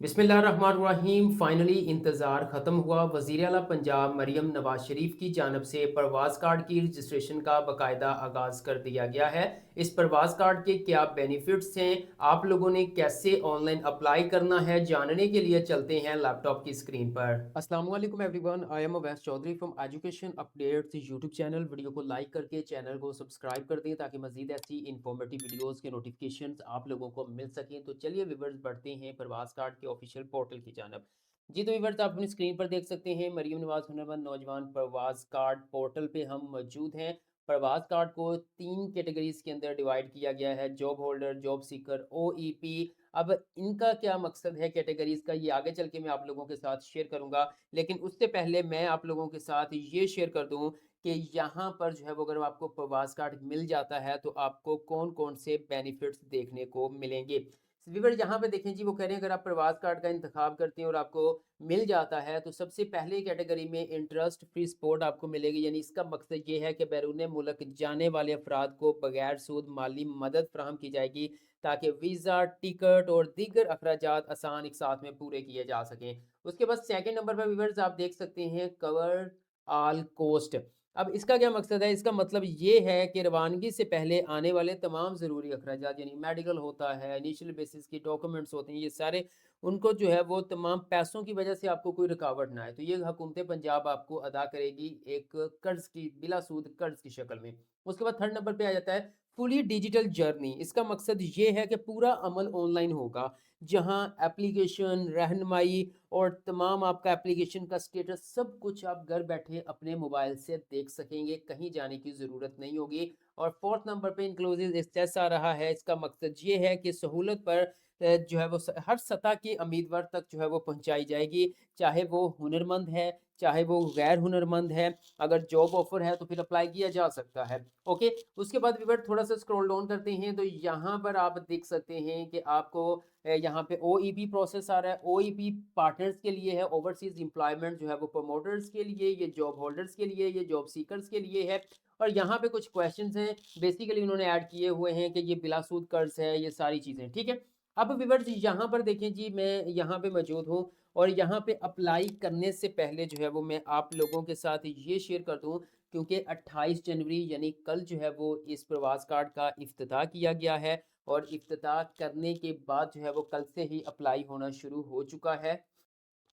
बिस्मिल्लाहिर्रहमानिर्रहीम। फाइनली इंतज़ार ख़त्म हुआ। वज़ीर आला पंजाब मरीम नवाज शरीफ की जानब से प्रवास कार्ड की रजिस्ट्रेशन का बाकायदा आगाज़ कर दिया गया है। इस प्रवास कार्ड के क्या बेनिफिट्स हैं, आप लोगों ने कैसे ऑनलाइन अप्लाई करना है, जानने के लिए चलते हैं लैपटॉप की स्क्रीन पर। अस्सलाम वालेकुम everyone, I am Awais Chaudhry from education updates YouTube channel. Video को लाइक करके चैनल को सब्सक्राइब कर दें ताकि मज़ीद ऐसी इंफॉर्मेटिव वीडियोस के नोटिफिकेशंस आप लोगों को मिल सकें। तो चलिए व्यूअर्स, बढ़ते हैं प्रवास कार्ड के ऑफिशियल पोर्टल की जानब। जी तो व्यूअर्स, आप अपनी स्क्रीन पर देख सकते हैं मरीम नवाज हुनरमंद नौजवान प्रवास कार्ड पोर्टल पे हम मौजूद हैं। प्रवास कार्ड को 3 कैटेगरीज के अंदर डिवाइड किया गया है: जॉब होल्डर, जॉब सीकर, ओईपी। अब इनका क्या मकसद है कैटेगरीज का, ये आगे चल के मैं आप लोगों के साथ शेयर करूंगा। लेकिन उससे पहले मैं आप लोगों के साथ ये शेयर कर दूं कि यहाँ पर जो है वो, अगर आपको प्रवास कार्ड मिल जाता है तो आपको कौन कौन से बेनिफिट्स देखने को मिलेंगे। व्यूअर यहाँ पे देखें जी, वो कह रहे हैं अगर आप प्रवास कार्ड का इंतखाब करते हैं और आपको मिल जाता है तो सबसे पहले कैटेगरी में इंटरेस्ट फ्री सपोर्ट आपको मिलेगी। यानी इसका मकसद ये है कि बैरून मुल्क जाने वाले अफराद को बगैर सूद माली मदद फ्राहम की जाएगी ताकि वीज़ा, टिकट और दीगर अखराजात आसान एक साथ में पूरे किए जा सकें। उसके बाद सेकंड नंबर पर व्यूअर्स आप देख सकते हैं कवर ऑल कोस्ट। अब इसका क्या मकसद है, इसका मतलब ये है कि रवानगी से पहले आने वाले तमाम ज़रूरी अखराजात, यानी मेडिकल होता है, इनिशियल बेसिस की डॉक्यूमेंट्स होते हैं, ये सारे उनको जो है वो तमाम पैसों की वजह से आपको कोई रुकावट ना आए तो ये हुकूमत पंजाब आपको अदा करेगी एक कर्ज की, बिला सूद कर्ज की शक्ल में। उसके बाद थर्ड नंबर पे आ जाता है फुली डिजिटल जर्नी। इसका मकसद ये है कि पूरा अमल ऑनलाइन होगा, जहां एप्लीकेशन, रहनुमाई और तमाम आपका एप्लीकेशन का स्टेटस सब कुछ आप घर बैठे अपने मोबाइल से देख सकेंगे, कहीं जाने की ज़रूरत नहीं होगी। और फोर्थ नंबर पे इंक्लूसिव एक्सेस आ रहा है। इसका मकसद ये है कि सहूलत पर जो है वो हर सतह के उम्मीदवार तक जो है वो पहुंचाई जाएगी, चाहे वो हुनरमंद है, चाहे वो गैर हुनरमंद है। अगर जॉब ऑफर है तो फिर अप्लाई किया जा सकता है। ओके, उसके बाद व्यूअर थोड़ा सा स्क्रॉल डाउन करते हैं तो यहाँ पर आप देख सकते हैं कि आपको यहाँ पे ओईपी प्रोसेस आ रहा है। ओईपी पार्टनर्स के लिए है, ओवरसीज एम्प्लॉयमेंट जो है वो प्रमोटर्स के लिए, ये जॉब होल्डर्स के लिए, ये जॉब सीकर्स के लिए है। और यहाँ पे कुछ क्वेश्चंस हैं बेसिकली उन्होंने ऐड किए हुए हैं कि ये बिलासूद कर्ज है, ये सारी चीज़ें ठीक है। अब व्यूअर्स यहाँ पर देखें जी, मैं यहाँ पे मौजूद हूँ और यहाँ पे अप्लाई करने से पहले जो है वो मैं आप लोगों के साथ ये शेयर कर दूँ, क्योंकि 28 जनवरी यानी कल जो है वो इस प्रवास कार्ड का इफ्तिताह किया गया है और इफ्तिताह करने के बाद जो है वो कल से ही अप्लाई होना शुरू हो चुका है।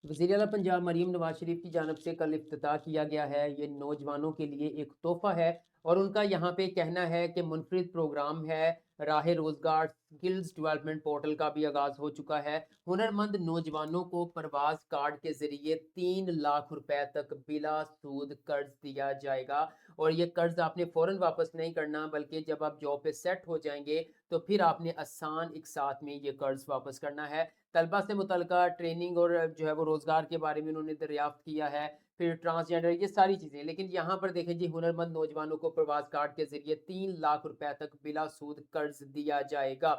वज़ीर आला पंजाब मरीम नवाज शरीफ की जानब से कल इफ्तिताह किया गया है। ये नौजवानों के लिए एक तोहफ़ा है और उनका यहाँ पे कहना है कि मुनफरिद प्रोग्राम है। राह रोज़गार स्किल्स डेवलपमेंट पोर्टल का भी आगाज़ हो चुका है। हुनरमंद नौजवानों को प्रवास कार्ड के ज़रिए 3 लाख रुपए तक बिला सूद कर्ज दिया जाएगा। और ये कर्ज आपने फ़ौरन वापस नहीं करना, बल्कि जब आप जॉब पे सेट हो जाएंगे तो फिर आपने आसान एक साथ में ये कर्ज वापस करना है। तलबा से मुतलका ट्रेनिंग और जो है वो रोज़गार के बारे में उन्होंने दरियाफ्त किया है, फिर ट्रांसजेंडर, ये सारी चीज़ें। लेकिन यहाँ पर देखें जी, हुनरमंद नौजवानों को प्रवास कार्ड के ज़रिए 3 लाख रुपए तक बिला सूद कर्ज दिया जाएगा।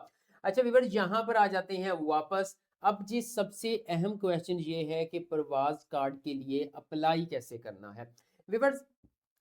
अच्छा व्यूअर्स, यहाँ पर आ जाते हैं वापस। अब जी सबसे अहम क्वेश्चन ये है कि प्रवास कार्ड के लिए अप्लाई कैसे करना है। व्यूअर्स,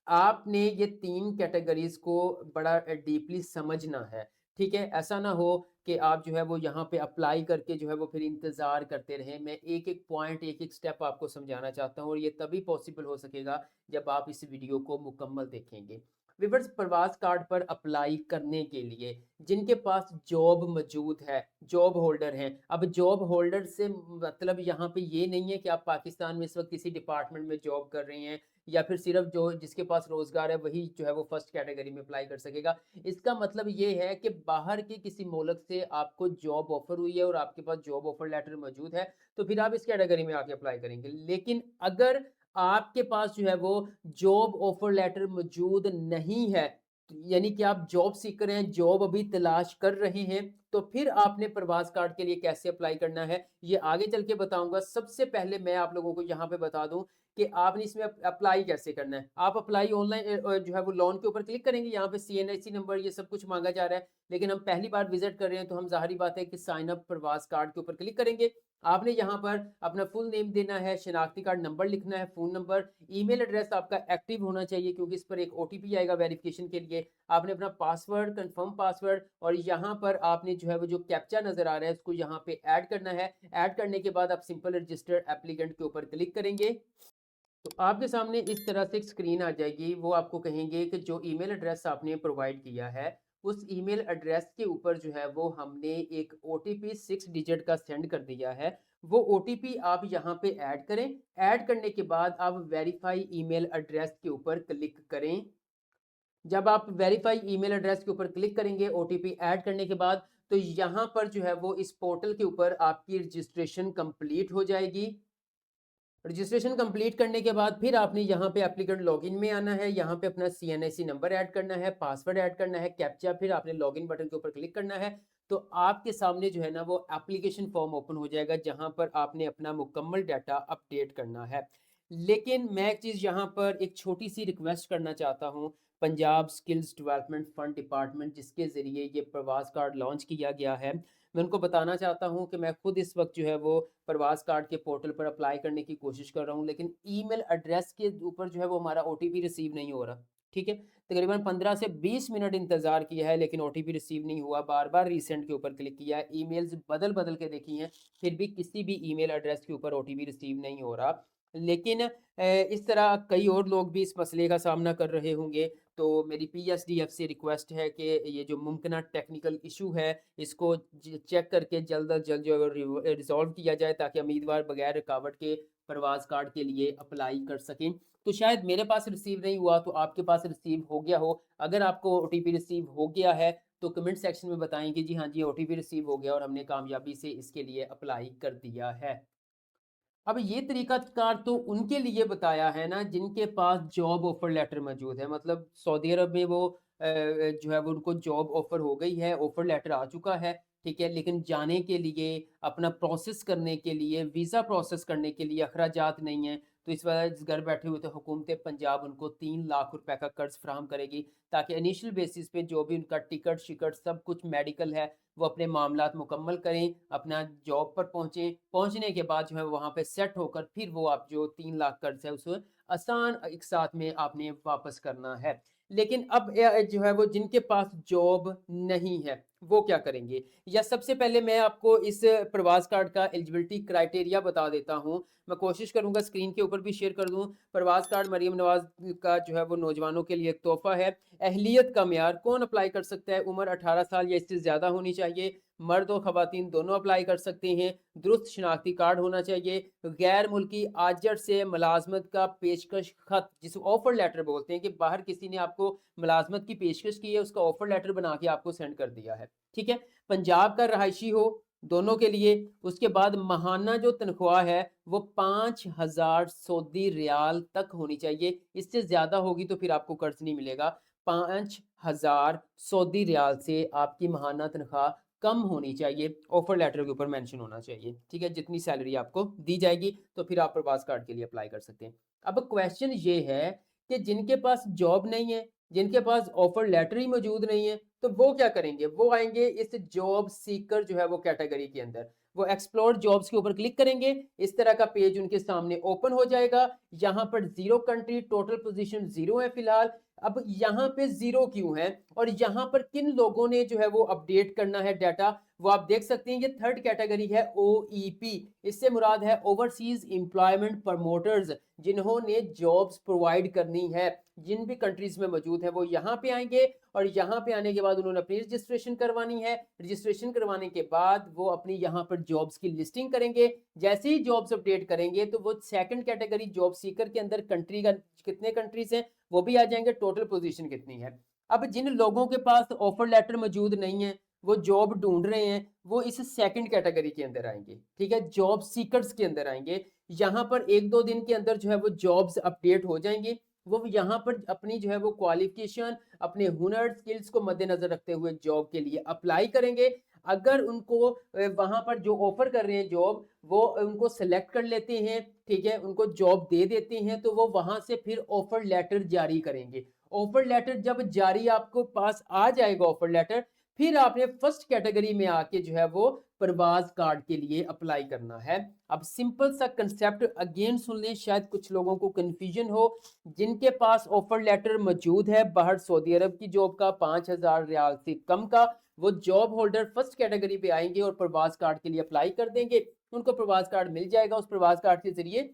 आपने ये 3 कैटेगरीज़ को बड़ा डीपली समझना है, ठीक है? ऐसा ना हो कि आप जो है वो यहाँ पे अप्लाई करके जो है वो फिर इंतज़ार करते रहें। मैं एक-एक पॉइंट, एक-एक स्टेप आपको समझाना चाहता हूँ और ये तभी पॉसिबल हो सकेगा जब आप इस वीडियो को मुकम्मल देखेंगे। व्यूअर्स, प्रवास कार्ड पर अप्लाई करने के लिए जिनके पास जॉब मौजूद है, जॉब होल्डर हैं। अब जॉब होल्डर से मतलब यहाँ पे ये नहीं है कि आप पाकिस्तान में इस वक़्त किसी डिपार्टमेंट में जॉब कर रहे हैं या फिर सिर्फ जो जिसके पास रोज़गार है वही जो है वो फर्स्ट कैटेगरी में अप्लाई कर सकेगा। इसका मतलब ये है कि बाहर के किसी मुल्क से आपको जॉब ऑफ़र हुई है और आपके पास जॉब ऑफ़र लेटर मौजूद है, तो फिर आप इस कैटेगरी में आके अप्लाई करेंगे। लेकिन अगर आपके पास जो है वो जॉब ऑफ़र लेटर मौजूद नहीं है, यानी कि आप जॉब सीकर हैं, जॉब अभी तलाश कर रहे हैं, तो फिर आपने प्रवास कार्ड के लिए कैसे अप्लाई करना है, ये आगे चल के बताऊँगा। सबसे पहले मैं आप लोगों को यहाँ पे बता दूँ कि आपने इसमें अप्लाई कैसे करना है। आप अप्लाई ऑनलाइन जो है वो लोन के ऊपर क्लिक करेंगे, यहाँ पे सीएनआईसी नंबर ये सब कुछ माँगा जा रहा है, लेकिन हम पहली बार विज़िट कर रहे हैं तो हम ज़ाहिर-सी बात है कि साइन अप प्रवास कार्ड के ऊपर क्लिक करेंगे। आपने यहाँ पर अपना फुल नेम देना है, शनाख्ती कार्ड नंबर लिखना है, फ़ोन नंबर, ईमेल एड्रेस आपका एक्टिव होना चाहिए क्योंकि इस पर एक ओटीपी आएगा वेरिफिकेशन के लिए। आपने अपना पासवर्ड, कन्फर्म पासवर्ड और यहाँ पर आपने जो है वो जो कैप्चा नजर आ रहा है उसको यहाँ पे ऐड करना है। ऐड करने के बाद आप सिंपल रजिस्टर्ड एप्लीकेंट के ऊपर क्लिक करेंगे तो आपके सामने इस तरह से एक स्क्रीन आ जाएगी। वो आपको कहेंगे कि जो ईमेल एड्रेस आपने प्रोवाइड किया है उस ईमेल एड्रेस के ऊपर जो है वो हमने एक OTP 6 डिजिट का सेंड कर दिया है। वो OTP आप यहाँ पे ऐड करें। ऐड करने के बाद आप वेरीफाई ईमेल एड्रेस के ऊपर क्लिक करें। जब आप वेरीफाई ईमेल एड्रेस के ऊपर क्लिक करेंगे OTP ऐड करने के बाद, तो यहाँ पर जो है वो इस पोर्टल के ऊपर आपकी रजिस्ट्रेशन कंप्लीट हो जाएगी। रजिस्ट्रेशन कंप्लीट करने के बाद फिर आपने यहाँ पे एप्लीकेंट लॉगिन में आना है। यहाँ पे अपना CNIC नंबर ऐड करना है, पासवर्ड ऐड करना है, कैप्चा, फिर आपने लॉगिन बटन के ऊपर क्लिक करना है। तो आपके सामने जो है ना वो एप्लीकेशन फॉर्म ओपन हो जाएगा जहाँ पर आपने अपना मुकम्मल डाटा अपडेट करना है। लेकिन मैं एक चीज़ यहाँ पर एक छोटी सी रिक्वेस्ट करना चाहता हूँ। Punjab skills development fund department जिसके ज़रिए ये प्रवास कार्ड लॉन्च किया गया है, मैं उनको बताना चाहता हूँ कि मैं खुद इस वक्त जो है वो प्रवास कार्ड के पोर्टल पर अप्लाई करने की कोशिश कर रहा हूँ, लेकिन ईमेल एड्रेस के ऊपर जो है वो हमारा OTP रिसीव नहीं हो रहा। ठीक है, तकरीबन 15 से 20 मिनट इंतज़ार किया है लेकिन OTP रिसीव नहीं हुआ। बार बार रीसेंड के ऊपर क्लिक किया है, ईमेल्स बदल बदल के देखी हैं, फिर भी किसी भी ईमेल एड्रेस के ऊपर OTP रिसीव नहीं हो रहा। लेकिन इस तरह कई और लोग भी इस मसले का सामना कर रहे होंगे। तो मेरी PSDF से रिक्वेस्ट है कि ये जो मुमकिन टेक्निकल इशू है इसको चेक करके जल्द अज जल्द जो है रिजॉल्व किया जाए ताकि उम्मीदवार बगैर रुकावट के प्रवास कार्ड के लिए अप्लाई कर सकें। तो शायद मेरे पास रिसीव नहीं हुआ तो आपके पास रिसीव हो गया हो। अगर आपको OTP रिसीव हो गया है तो कमेंट सेक्शन में बताएं कि जी हाँ जी OTP रिसीव हो गया और हमने कामयाबी से इसके लिए अप्लाई कर दिया है। अब ये तरीकाकार तो उनके लिए बताया है ना जिनके पास जॉब ऑफर लेटर मौजूद है। मतलब सऊदी अरब में वो जो है वो उनको जॉब ऑफर हो गई है, ऑफर लेटर आ चुका है, ठीक है, लेकिन जाने के लिए, अपना प्रोसेस करने के लिए, वीज़ा प्रोसेस करने के लिए अखराजात नहीं है। तो इस वजह से घर बैठे हुए तो हुकूमत पंजाब उनको 3 लाख रुपए का कर्ज फराहम करेगी ताकि इनिशियल बेसिस पे जो भी उनका टिकट शिकट सब कुछ मेडिकल है वो अपने मामलात मुकम्मल करें, अपना जॉब पर पहुँचें। पहुँचने के बाद जो है वहाँ पे सेट होकर फिर वो आप जो 3 लाख कर्ज है उसे आसान एक साथ में आपने वापस करना है। लेकिन अब जो है वो जिनके पास जॉब नहीं है वो क्या करेंगे? या सबसे पहले मैं आपको इस प्रवास कार्ड का एलिजिबिलिटी क्राइटेरिया बता देता हूँ। मैं कोशिश करूँगा स्क्रीन के ऊपर भी शेयर कर दूँ। प्रवास कार्ड मरियम नवाज का जो है वो नौजवानों के लिए एक तोहफा है। अहलियत का मेयार कौन अप्लाई कर सकता है? उम्र 18 साल या इससे ज़्यादा होनी चाहिए। मर्द और ख़वातीन दोनों अप्लाई कर सकते हैं। दुरुस्त शनाख्ती कार्ड होना चाहिए। गैर मुल्की आजर से मुलाजमत का पेशकश खत, जिसे ऑफर लेटर बोलते हैं, कि बाहर किसी ने आपको मुलाजमत की पेशकश की है, उसका ऑफर लेटर बना के आपको सेंड कर दिया है। ठीक है, पंजाब का रहायशी हो दोनों के लिए। उसके बाद माहाना जो तनख्वाह है वो 5,000 सऊदी रियाल तक होनी चाहिए। इससे ज़्यादा होगी तो फिर आपको कर्ज नहीं मिलेगा। 5,000 सऊदी रियाल से आपकी माहाना तनख्वाह कम होनी चाहिए, ऑफर लेटर के ऊपर मेंशन होना चाहिए। ठीक है, जितनी सैलरी आपको दी जाएगी तो फिर आप प्रवास कार्ड के लिए अप्लाई कर सकते हैं। अब क्वेश्चन ये है कि जिनके पास जॉब नहीं है, जिनके पास ऑफर लेटर ही मौजूद नहीं है, तो वो क्या करेंगे? वो आएंगे इस जॉब सीकर जो है वो कैटेगरी के अंदर। वो एक्सप्लोर जॉब्स के ऊपर क्लिक करेंगे, इस तरह का पेज उनके सामने ओपन हो जाएगा। यहाँ पर 0 कंट्री, टोटल पोजीशन 0 है फिलहाल। अब यहाँ पे 0 क्यों है और यहाँ पर किन लोगों ने जो है वो अपडेट करना है डाटा, वो आप देख सकते हैं। ये थर्ड कैटेगरी है OEP। इससे मुराद है ओवरसीज एम्प्लॉयमेंट प्रमोटर्स, जिन्होंने जॉब्स प्रोवाइड करनी है। जिन भी कंट्रीज में मौजूद है वो यहाँ पे आएंगे और यहाँ पे आने के बाद उन्होंने अपनी रजिस्ट्रेशन करवानी है। रजिस्ट्रेशन करवाने के बाद वो अपनी यहाँ पर जॉब्स की लिस्टिंग करेंगे। जैसे ही जॉब्स अपडेट करेंगे तो वो सेकंड कैटेगरी जॉब सीकर के अंदर कंट्री का कितने कंट्रीज हैं वो भी आ जाएंगे, टोटल पोजीशन कितनी है। अब जिन लोगों के पास ऑफर लेटर मौजूद नहीं है, वो जॉब ढूंढ रहे हैं, वो इस सेकंड कैटेगरी के अंदर आएंगे। ठीक है, जॉब सीकर्स के अंदर आएंगे। यहाँ पर 1-2 दिन के अंदर जो है वो जॉब्स अपडेट हो जाएंगी। वो यहाँ पर अपनी जो है वो क्वालिफिकेशन, अपने हुनर स्किल्स को मद्देनजर रखते हुए जॉब के लिए अप्लाई करेंगे। अगर उनको वहां पर जो ऑफर कर रहे हैं जॉब, वो उनको सेलेक्ट कर लेते हैं, ठीक है, उनको जॉब दे देते हैं, तो वो वहां से फिर ऑफर लेटर जारी करेंगे। ऑफर लेटर जब जारी आपको पास आ जाएगा ऑफर लेटर, फिर आपने फर्स्ट कैटेगरी में आके जो है वो प्रवास कार्ड के लिए अप्लाई करना है। अब सिंपल सा कंसेप्ट अगेन सुन लें, शायद कुछ लोगों को कंफ्यूजन हो। जिनके पास ऑफर लेटर मौजूद है बाहर सऊदी अरब की जॉब का 5,000 रियाल से कम का, वो जॉब होल्डर फर्स्ट कैटेगरी पे आएंगे और प्रवास कार्ड के लिए अप्लाई कर देंगे, उनको प्रवास कार्ड मिल जाएगा। उस प्रवास कार्ड के जरिए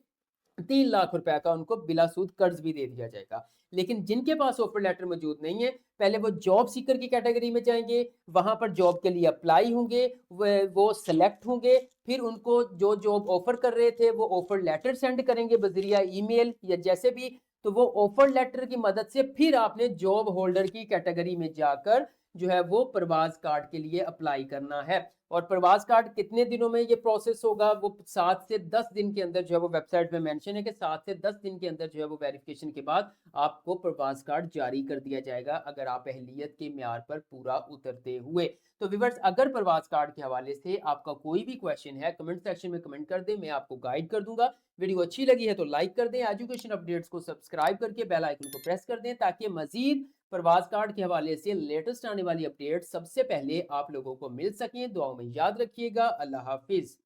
3 लाख रुपए का उनको बिला सूद कर्ज भी दे दिया जाएगा। लेकिन जिनके पास ऑफर लेटर मौजूद नहीं है, पहले वो जॉब सीकर की कैटेगरी में जाएंगे, वहां पर जॉब के लिए अप्लाई होंगे, वो सेलेक्ट होंगे, फिर उनको जो जॉब ऑफर कर रहे थे वो ऑफर लेटर सेंड करेंगे बजरिया ईमेल या जैसे भी। तो वो ऑफर लेटर की मदद से फिर आपने जॉब होल्डर की कैटेगरी में जाकर जो है वो प्रवास कार्ड के लिए अप्लाई करना है। और प्रवास कार्ड कितने दिनों में ये प्रोसेस होगा, वो 7 से 10 दिन के अंदर जो है वो वेबसाइट में मेंशन है कि 7 से 10 दिन के अंदर जो है वो वेरिफिकेशन के बाद आपको प्रवास कार्ड जारी कर दिया जाएगा, अगर आप अहलियत के म्यार पर पूरा उतरते हुए। तो व्यूअर्स, अगर प्रवास कार्ड के हवाले से आपका कोई भी क्वेश्चन है, कमेंट सेक्शन में कमेंट कर दें, मैं आपको गाइड कर दूंगा। वीडियो अच्छी लगी है तो लाइक कर दें, एजुकेशन अपडेट्स को सब्सक्राइब करके बेल आइकन को प्रेस कर दें, ताकि मजीद प्रवास कार्ड के हवाले से लेटेस्ट आने वाली अपडेट सबसे पहले आप लोगों को मिल सकें। दुआओं में याद रखिएगा। अल्लाह हाफिज।